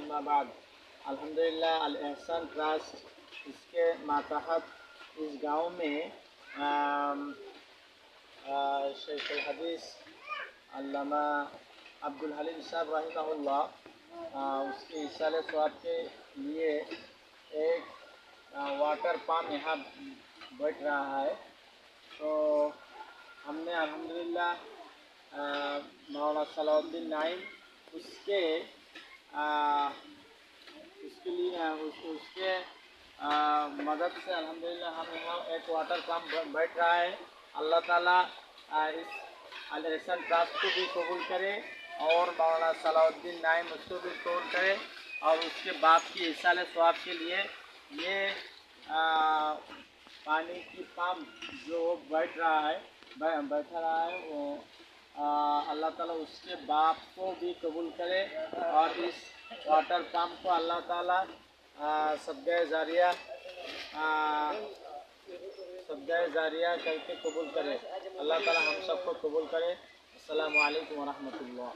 अम्मा बाद अल्हम्दुलिल्लाह अल एहसान ट्रस्ट इसके मातहत इस गांव में शेख हदीस अल्लामा अब्दुल हलीम साहब रहमतुल्लाह उसके इसाले स्वाब के लिए एक वाटर पंप यहाँ बैठ रहा है। तो हमने अल्हम्दुलिल्लाह मौलाना सलाउद्दीन नाइम उसके मदद से अल्हम्दुलिल्लाह हम यहाँ एक वाटर पंप बैठ रहा है। अल्लाह ताला इस अल एहसान ट्रस्ट को भी कबूल करे और मौलाना सलाउद्दीन नाइम उसको भी कबूल करे और उसके बाप की इसाल स्वाब के लिए ये पानी की पंप जो बैठा रहा है वो अल्लाह ताला उसके बाप को भी कबूल करे और इस वाटर पंप को अल्लाह ताला सदका जारिया करके कबूल करे। अल्लाह ताला हम सबको कबूल करे। अस्सलामु अलैकुम व रहमतुल्लाह।